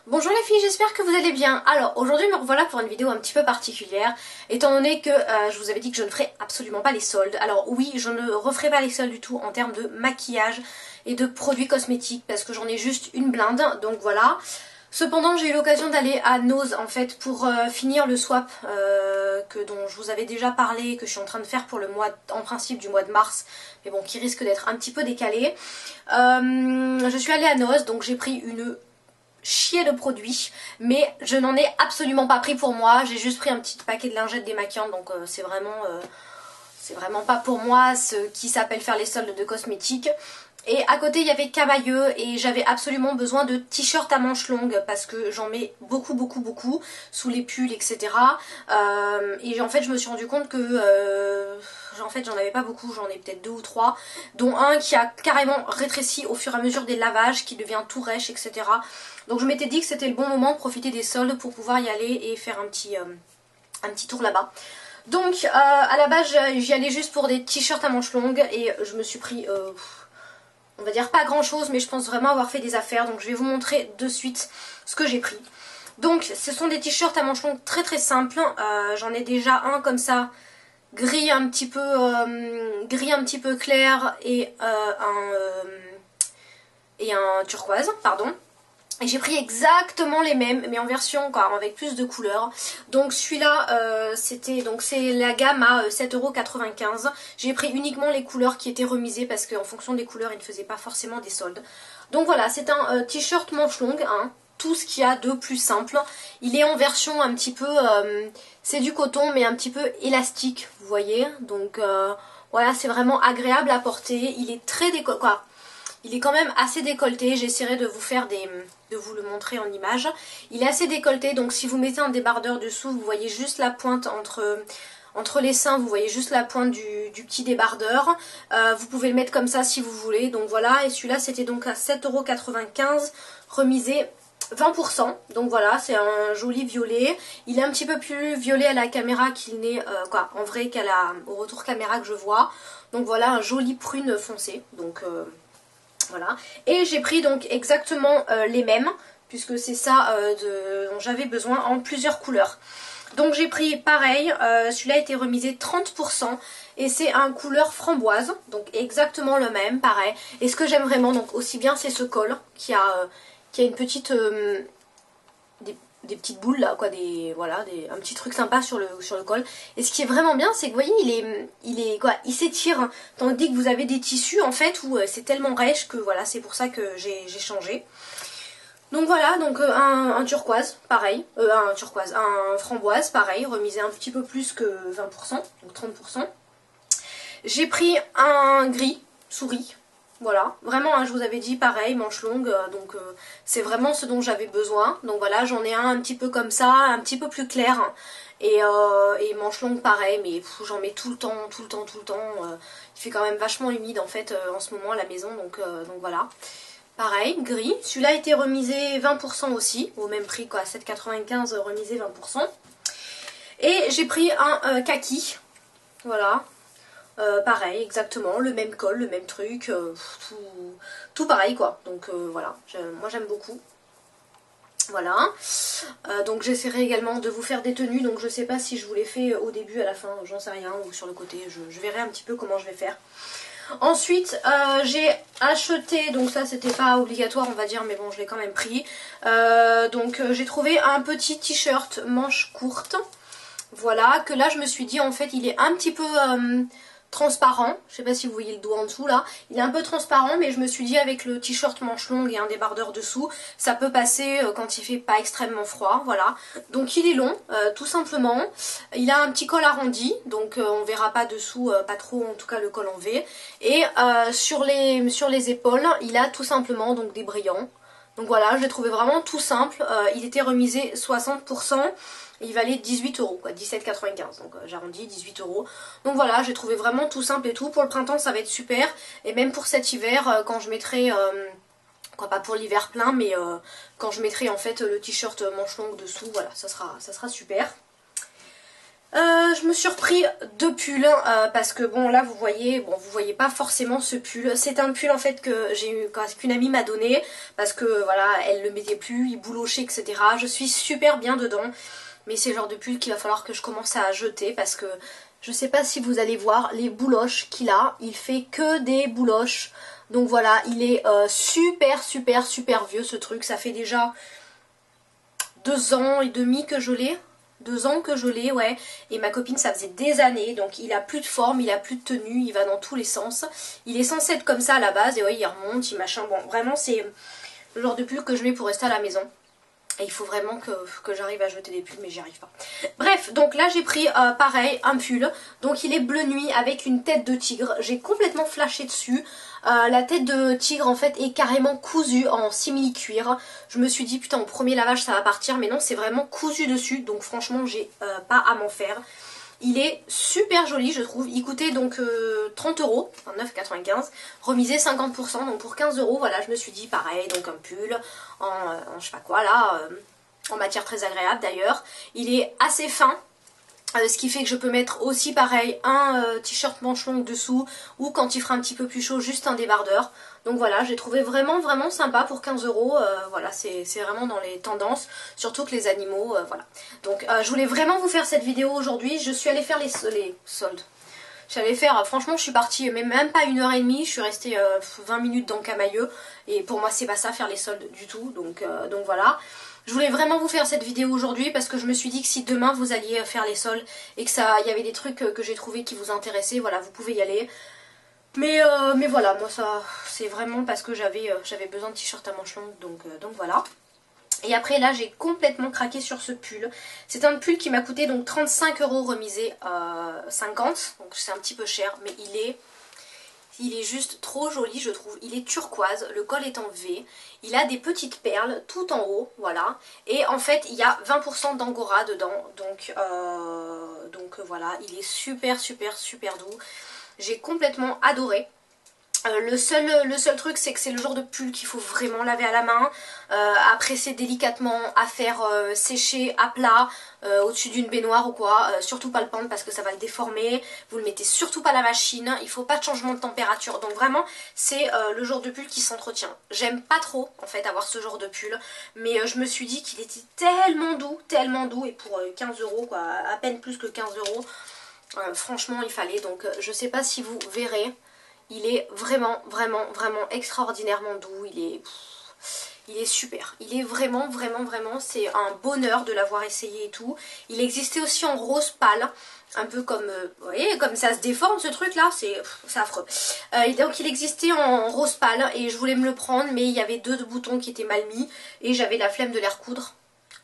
Bonjour les filles, j'espère que vous allez bien. Alors aujourd'hui me revoilà pour une vidéo un petit peu particulière, étant donné que je vous avais dit que je ne ferai absolument pas les soldes. Alors oui, je ne referai pas les soldes du tout en termes de maquillage et de produits cosmétiques parce que j'en ai juste une blinde, donc voilà. Cependant j'ai eu l'occasion d'aller à Nose en fait pour finir le swap dont je vous avais déjà parlé, que je suis en train de faire pour le mois, en principe du mois de mars, mais bon qui risque d'être un petit peu décalé. Je suis allée à Nose, donc j'ai pris une chier de produits, mais je n'en ai absolument pas pris pour moi. J'ai juste pris un petit paquet de lingettes démaquillantes, donc c'est vraiment pas pour moi ce qui s'appelle faire les soldes de cosmétiques. Et à côté il y avait Camailleux et j'avais absolument besoin de t-shirts à manches longues parce que j'en mets beaucoup sous les pulls, etc. Et en fait je me suis rendu compte que en fait j'en avais pas beaucoup, j'en ai peut-être 2 ou 3, dont un qui a carrément rétréci au fur et à mesure des lavages, qui devient tout rêche, etc. Donc je m'étais dit que c'était le bon moment de profiter des soldes pour pouvoir y aller et faire un petit tour là-bas. Donc à la base j'y allais juste pour des t-shirts à manches longues et je me suis pris, on va dire pas grand chose, mais je pense vraiment avoir fait des affaires. Donc je vais vous montrer de suite ce que j'ai pris. Donc ce sont des t-shirts à manches longues très simples. J'en ai déjà un comme ça, gris un petit peu clair et un turquoise, pardon. Et j'ai pris exactement les mêmes, mais en version encore avec plus de couleurs. Donc celui-là, c'est la gamme à 7,95 €. J'ai pris uniquement les couleurs qui étaient remisées parce qu'en fonction des couleurs, ils ne faisaient pas forcément des soldes. Donc voilà, c'est un t-shirt manche longue, hein, tout ce qu'il y a de plus simple. Il est en version un petit peu, c'est du coton mais un petit peu élastique, vous voyez. Donc voilà, c'est vraiment agréable à porter. Il est très il est quand même assez décolleté, j'essaierai de vous le montrer en image. Il est assez décolleté, donc si vous mettez un débardeur dessous, vous voyez juste la pointe entre les seins, vous voyez juste la pointe du petit débardeur. Vous pouvez le mettre comme ça si vous voulez, donc voilà. Et celui-là c'était donc à 7,95 €, remisé 20%, donc voilà, c'est un joli violet. Il est un petit peu plus violet à la caméra qu'il n'est en vrai au retour caméra que je vois. Donc voilà, un joli prune foncé, donc voilà. Et j'ai pris donc exactement les mêmes, puisque c'est ça dont j'avais besoin, en plusieurs couleurs. Donc j'ai pris pareil, celui-là a été remisé 30% et c'est un couleur framboise, donc exactement le même, pareil. Et ce que j'aime vraiment donc aussi bien, c'est ce col qui a une petite des petites boules là, quoi, un petit truc sympa sur le col. Et ce qui est vraiment bien, c'est que vous voyez, il s'étire, tandis que vous avez des tissus en fait où c'est tellement rêche que voilà, c'est pour ça que j'ai changé. Donc voilà, donc un turquoise, pareil, un framboise, pareil, remisé un petit peu plus que 20%, donc 30%. J'ai pris un gris souris. Voilà, vraiment, hein, je vous avais dit pareil, manche longue, donc c'est vraiment ce dont j'avais besoin. Donc voilà, j'en ai un petit peu comme ça, un petit peu plus clair, et manche longue pareil, mais j'en mets tout le temps. Il fait quand même vachement humide en fait en ce moment à la maison, donc voilà. Pareil, gris, celui-là a été remisé 20% aussi, au même prix quoi, 7,95 € remisé 20%. Et j'ai pris un kaki, voilà. Pareil, exactement, le même col, le même truc, tout pareil quoi. Donc voilà, moi j'aime beaucoup. Voilà, donc j'essaierai également de vous faire des tenues, donc je sais pas si je vous les fais au début, à la fin, j'en sais rien, ou sur le côté, je verrai un petit peu comment je vais faire. Ensuite j'ai acheté, donc ça c'était pas obligatoire on va dire, mais bon je l'ai quand même pris, donc j'ai trouvé un petit t-shirt manche courte, voilà, que là je me suis dit en fait il est un petit peu transparent, je sais pas si vous voyez le dos en dessous là, il est un peu transparent, mais je me suis dit avec le t-shirt manche longue et un débardeur dessous, ça peut passer quand il fait pas extrêmement froid, voilà. Donc il est long, tout simplement, il a un petit col arrondi, donc on verra pas dessous, pas trop en tout cas le col en V, et sur les épaules, il a tout simplement donc des brillants. Donc voilà, je l'ai trouvé vraiment tout simple, il était remisé 60%, il valait 18 €, quoi, 17,95 €, donc j'arrondis 18 €. Donc voilà, j'ai trouvé vraiment tout simple et tout. Pour le printemps, ça va être super, et même pour cet hiver, quand je mettrai, quoi, pas pour l'hiver plein, mais quand je mettrai en fait le t-shirt manche longue dessous, voilà, ça sera super. Je me suis repris 2 pulls parce que bon là vous voyez pas forcément ce pull. C'est un pull en fait que j'ai eu qu'une amie m'a donné parce que voilà elle le mettait plus, il boulochait etc. Je suis super bien dedans mais c'est le genre de pull qu'il va falloir que je commence à jeter parce que je sais pas si vous allez voir les bouloches qu'il a, il fait que des bouloches. Donc voilà, il est super vieux ce truc, ça fait déjà 2 ans et demi que je l'ai. 2 ans que je l'ai, ouais. Et ma copine, ça faisait des années. Donc il a plus de forme, il a plus de tenue, il va dans tous les sens. Il est censé être comme ça à la base. Et ouais, il remonte, il machin. Bon, vraiment, c'est le genre de pull que je mets pour rester à la maison. Et il faut vraiment que j'arrive à jeter des pulls, mais j'y arrive pas. Bref, donc là j'ai pris pareil, un pull. Donc il est bleu nuit avec une tête de tigre. J'ai complètement flashé dessus. La tête de tigre en fait est carrément cousue en simili-cuir. Je me suis dit putain au premier lavage ça va partir, mais non c'est vraiment cousu dessus. Donc franchement j'ai pas à m'en faire. Il est super joli je trouve, il coûtait donc 30 €, 9,95€, remisé 50%, donc pour 15 €, voilà je me suis dit pareil, donc un pull en je sais pas quoi là, en matière très agréable d'ailleurs. Il est assez fin, ce qui fait que je peux mettre aussi pareil un t-shirt manche longue dessous ou quand il fera un petit peu plus chaud juste un débardeur. Donc voilà, j'ai trouvé vraiment sympa pour 15 €. Voilà, c'est vraiment dans les tendances, surtout que les animaux, voilà. Donc je voulais vraiment vous faire cette vidéo aujourd'hui. Je suis allée faire les soldes. J'allais faire, franchement je suis partie mais même pas 1h30, je suis restée 20 minutes dans Camailleux. Et pour moi c'est pas ça faire les soldes du tout, donc voilà. Je voulais vraiment vous faire cette vidéo aujourd'hui parce que je me suis dit que si demain vous alliez faire les soldes et que il y avait des trucs que j'ai trouvé qui vous intéressaient, voilà vous pouvez y aller. Mais voilà, moi ça c'est vraiment parce que j'avais besoin de t-shirt à manches longues, donc voilà. Et après là j'ai complètement craqué sur ce pull. C'est un pull qui m'a coûté donc 35 € remisé 50, donc c'est un petit peu cher, mais il est juste trop joli je trouve. Il est turquoise, le col est en V, il a des petites perles tout en haut, voilà. Et en fait il y a 20% d'angora dedans, donc voilà, il est super doux. J'ai complètement adoré. Le seul truc c'est que c'est le genre de pull qu'il faut vraiment laver à la main, à presser délicatement, à faire sécher à plat au-dessus d'une baignoire ou quoi, surtout pas le pendre parce que ça va le déformer, vous le mettez surtout pas à la machine, il faut pas de changement de température, donc vraiment c'est le genre de pull qui s'entretient. J'aime pas trop en fait avoir ce genre de pull, mais je me suis dit qu'il était tellement doux et pour 15 € quoi, à peine plus que 15 €, franchement il fallait, donc je sais pas si vous verrez. Il est vraiment extraordinairement doux, il est super. Il est vraiment, c'est un bonheur de l'avoir essayé et tout. Il existait aussi en rose pâle, un peu comme, vous voyez, comme ça se déforme ce truc là, c'est affreux. Donc il existait en rose pâle et je voulais me le prendre, mais il y avait 2 boutons qui étaient mal mis et j'avais la flemme de les recoudre.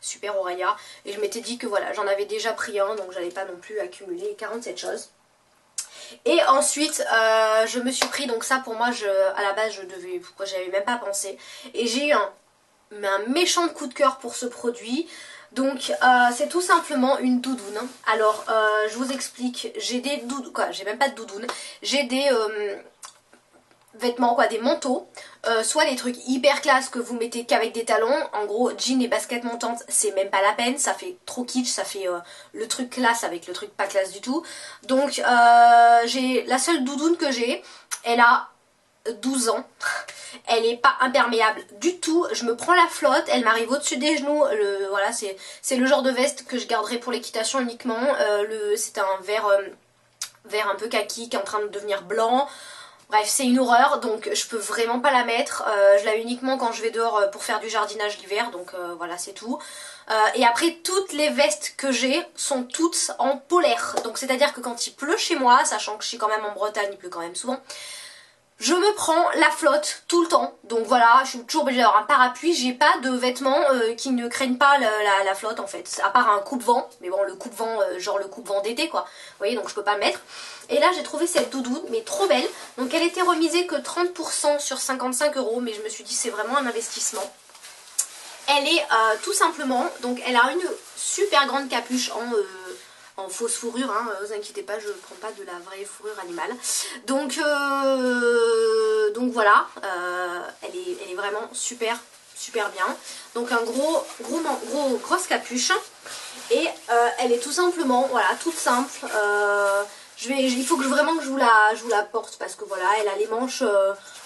Super Aurélia. Et je m'étais dit que voilà, j'en avais déjà pris un, donc j'allais pas non plus accumuler 47 choses. Et ensuite je me suis pris, donc ça pour moi à la base j'avais même pas pensé. Et j'ai eu un méchant coup de cœur pour ce produit. Donc c'est tout simplement une doudoune. Alors je vous explique, j'ai des doudounes, quoi j'ai même pas de doudoune, j'ai des vêtements, quoi, des manteaux, soit des trucs hyper classe que vous mettez qu'avec des talons, en gros jeans et baskets montantes c'est même pas la peine, ça fait trop kitsch, ça fait le truc classe avec le truc pas classe du tout. Donc j'ai la seule doudoune que j'ai, elle a 12 ans, elle est pas imperméable du tout, je me prends la flotte, elle m'arrive au-dessus des genoux, voilà c'est le genre de veste que je garderai pour l'équitation uniquement. C'est un vert un peu kaki qui est en train de devenir blanc. Bref, c'est une horreur, donc je peux vraiment pas la mettre. Je la mets uniquement quand je vais dehors pour faire du jardinage l'hiver, donc voilà, c'est tout. Et après, toutes les vestes que j'ai sont toutes en polaire. Donc c'est-à-dire que quand il pleut chez moi, sachant que je suis quand même en Bretagne, il pleut quand même souvent, je me prends la flotte tout le temps. Donc voilà, je suis toujours obligée d'avoir un parapluie. J'ai pas de vêtements qui ne craignent pas la flotte en fait. À part un coupe-vent. Mais bon, le coupe-vent, genre le coupe-vent d'été quoi. Vous voyez, donc je peux pas le mettre. Et là, j'ai trouvé cette doudoune, mais trop belle. Donc elle était remisée que 30% sur 55 €. Mais je me suis dit, c'est vraiment un investissement. Elle est tout simplement, donc elle a une super grande capuche en fausse fourrure, hein, vous inquiétez pas, je ne prends pas de la vraie fourrure animale. Donc voilà, elle est vraiment super bien. Donc un grosse capuche. Et elle est tout simplement, voilà, toute simple. Il faut vraiment que je vous la porte parce que voilà, elle a les manches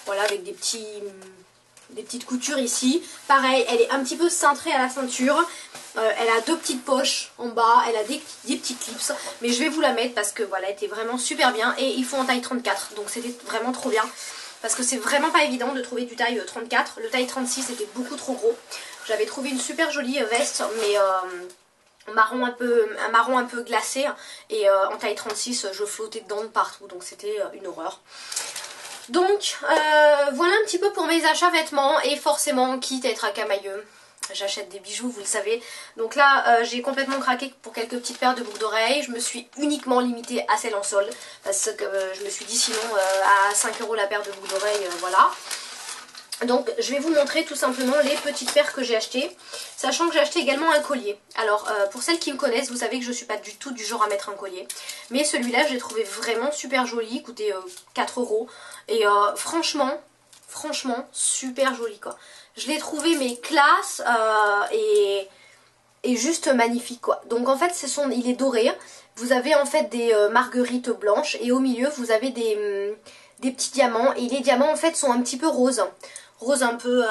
voilà, avec des petites coutures ici. Pareil, elle est un petit peu cintrée à la ceinture. Elle a 2 petites poches en bas, elle a des petits clips. Mais je vais vous la mettre parce que voilà, elle était vraiment super bien. Et ils font en taille 34, donc c'était vraiment trop bien. Parce que c'est vraiment pas évident de trouver du taille 34. Le taille 36 était beaucoup trop gros. J'avais trouvé une super jolie veste, mais un marron un peu glacé. Et en taille 36, je flottais dedans de partout, donc c'était une horreur. Donc voilà un petit peu pour mes achats vêtements. Et forcément, quitte à être à camailleux, j'achète des bijoux, vous le savez. Donc là, j'ai complètement craqué pour quelques petites paires de boucles d'oreilles. Je me suis uniquement limitée à celles en solde. Parce que je me suis dit sinon, à 5 € la paire de boucles d'oreilles, voilà. Donc je vais vous montrer tout simplement les petites paires que j'ai achetées. Sachant que j'ai acheté également un collier. Alors pour celles qui me connaissent, vous savez que je ne suis pas du tout du genre à mettre un collier. Mais celui-là, je l'ai trouvé vraiment super joli. Il coûtait 4 €. Et franchement, super joli quoi. Je l'ai trouvé mais classe et juste magnifique quoi. Donc en fait il est doré. Vous avez en fait des marguerites blanches et au milieu vous avez des petits diamants. Et les diamants en fait sont un petit peu roses. Rose un peu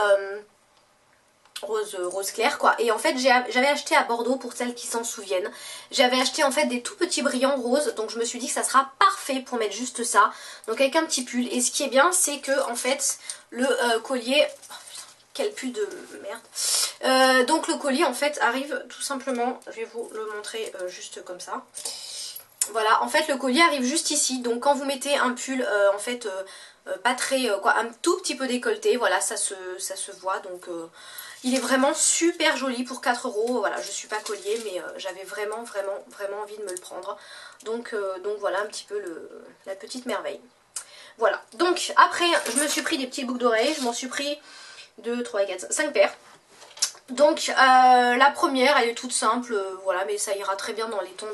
rose clair quoi. Et en fait j'avais acheté à Bordeaux, pour celles qui s'en souviennent, j'avais acheté en fait des tout petits brillants roses. Donc je me suis dit que ça sera parfait pour mettre juste ça. Donc avec un petit pull. Et ce qui est bien c'est que en fait le collier... Quel pull de merde. Donc le collier en fait arrive tout simplement, je vais vous le montrer juste comme ça. Voilà, en fait le collier arrive juste ici. Donc quand vous mettez un pull en fait pas très, quoi, un tout petit peu décolleté, voilà, ça se voit. Donc il est vraiment super joli pour 4 €. Voilà, je suis pas collier mais j'avais vraiment envie de me le prendre. Donc voilà un petit peu la petite merveille. Voilà, donc après je me suis pris des petites boucles d'oreilles, je m'en suis pris 2, 3, 4, 5 paires. Donc la première elle est toute simple, voilà, mais ça ira très bien dans les tons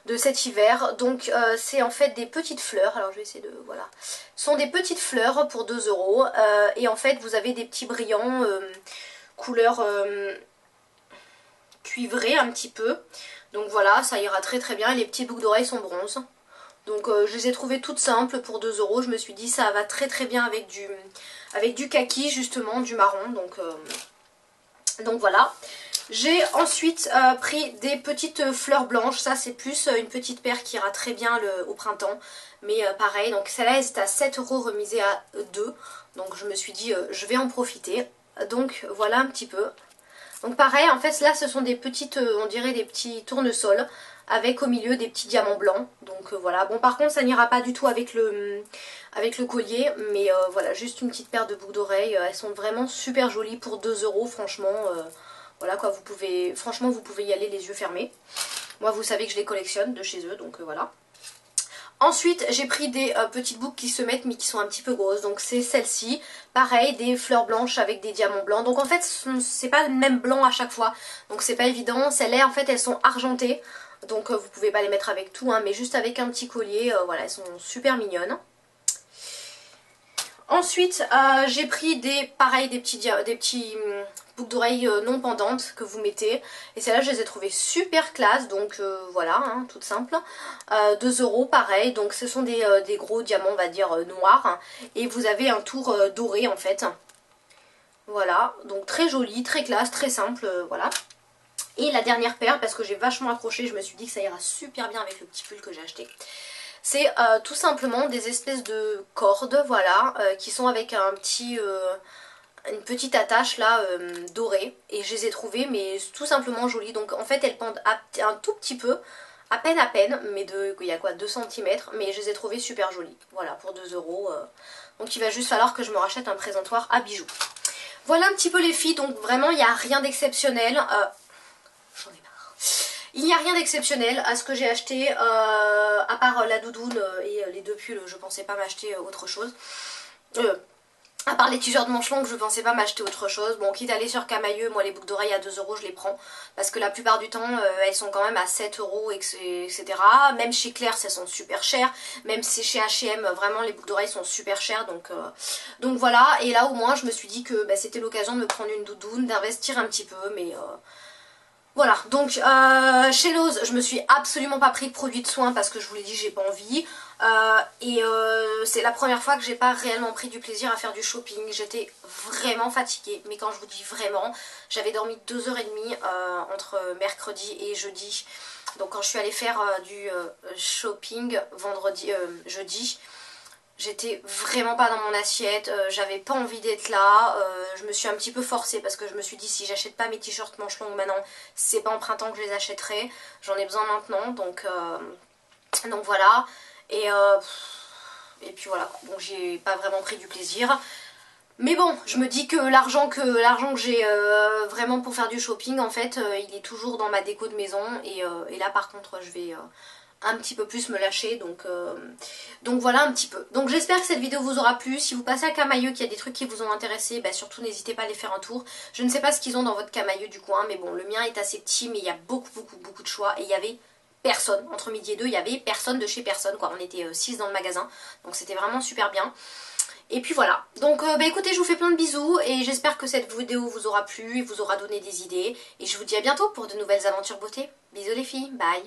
de cet hiver. Donc c'est en fait des petites fleurs, alors je vais essayer de... voilà. Ce sont des petites fleurs pour 2 € et en fait vous avez des petits brillants couleur cuivrée un petit peu. Donc voilà, ça ira très bien. Et les petites boucles d'oreilles sont bronze. Donc je les ai trouvées toutes simples pour 2 €. Je me suis dit ça va très bien avec du kaki justement, du marron. Donc voilà. J'ai ensuite pris des petites fleurs blanches. Ça c'est plus une petite paire qui ira très bien au printemps. Mais pareil, donc celle-là elle est à 7 € remisée à 2. Donc je me suis dit je vais en profiter. Donc voilà un petit peu. Donc pareil, en fait là ce sont des petites, on dirait des petits tournesols avec au milieu des petits diamants blancs. Donc voilà, bon par contre ça n'ira pas du tout avec le collier, mais voilà, juste une petite paire de boucles d'oreilles. Elles sont vraiment super jolies pour 2 € franchement. Voilà quoi, franchement vous pouvez y aller les yeux fermés. Moi vous savez que je les collectionne de chez eux, donc voilà. Ensuite j'ai pris des petites boucles qui se mettent mais qui sont un petit peu grosses. Donc c'est celle-ci, pareil, des fleurs blanches avec des diamants blancs. Donc en fait c'est pas le même blanc à chaque fois, donc c'est pas évident. Celles-là en fait elles sont argentées. Donc vous pouvez pas les mettre avec tout, hein, mais juste avec un petit collier, voilà, elles sont super mignonnes. Ensuite j'ai pris des petits boucles d'oreilles non pendantes que vous mettez. Et celles-là je les ai trouvées super classe, donc voilà, hein, toutes simples. 2 € pareil, donc ce sont des gros diamants on va dire noirs. Hein, et vous avez un tour doré en fait. Voilà, donc très joli, très classe, très simple, voilà. Et la dernière paire, parce que j'ai vachement accroché, je me suis dit que ça ira super bien avec le petit pull que j'ai acheté. C'est tout simplement des espèces de cordes, voilà, qui sont avec une petite attache là dorée. Et je les ai trouvées mais tout simplement jolies. Donc en fait elles pendent un tout petit peu, à peine, mais il y a quoi, 2 cm. Mais je les ai trouvées super jolies, voilà, pour 2 €. Donc il va juste falloir que je me rachète un présentoir à bijoux. Voilà un petit peu les filles, donc vraiment il n'y a rien d'exceptionnel. J'en ai marre. Il n'y a rien d'exceptionnel à ce que j'ai acheté, à part la doudoune et les 2 pulls, je pensais pas m'acheter autre chose. À part les t-shirts de manches longues, je pensais pas m'acheter autre chose. Bon, quitte à aller sur Camailleux, moi les boucles d'oreilles à 2 € je les prends. Parce que la plupart du temps, elles sont quand même à 7 €, etc. Même chez Claire's, elles sont super chères. Même si chez H&M, vraiment les boucles d'oreilles sont super chères. Donc voilà, et là au moins je me suis dit que c'était l'occasion de me prendre une doudoune, d'investir un petit peu. Mais Voilà, donc chez Lowe's, je me suis absolument pas pris de produits de soins parce que je vous l'ai dit, j'ai pas envie. C'est la première fois que j'ai pas réellement pris du plaisir à faire du shopping. J'étais vraiment fatiguée, mais quand je vous dis vraiment, j'avais dormi 2h30 entre mercredi et jeudi. Donc quand je suis allée faire du shopping jeudi, j'étais vraiment pas dans mon assiette, j'avais pas envie d'être là, je me suis un petit peu forcée parce que je me suis dit si j'achète pas mes t-shirts manches longues maintenant, c'est pas en printemps que je les achèterai, j'en ai besoin maintenant, donc voilà, et puis voilà, donc j'ai pas vraiment pris du plaisir. Mais bon, je me dis que l'argent que j'ai vraiment pour faire du shopping, en fait, il est toujours dans ma déco de maison, et là par contre je vais un petit peu plus me lâcher, donc voilà un petit peu. Donc j'espère que cette vidéo vous aura plu. Si vous passez à Camaïeu, qu'il y a des trucs qui vous ont intéressé, bah surtout n'hésitez pas à aller faire un tour. Je ne sais pas ce qu'ils ont dans votre Camaïeu du coin, mais bon, le mien est assez petit, mais il y a beaucoup de choix, et il y avait personne, entre midi et deux, il y avait personne de chez personne, quoi. On était 6 dans le magasin, donc c'était vraiment super bien. Et puis voilà, donc bah écoutez, je vous fais plein de bisous, et j'espère que cette vidéo vous aura plu, et vous aura donné des idées, et je vous dis à bientôt pour de nouvelles aventures beauté. Bisous les filles, bye.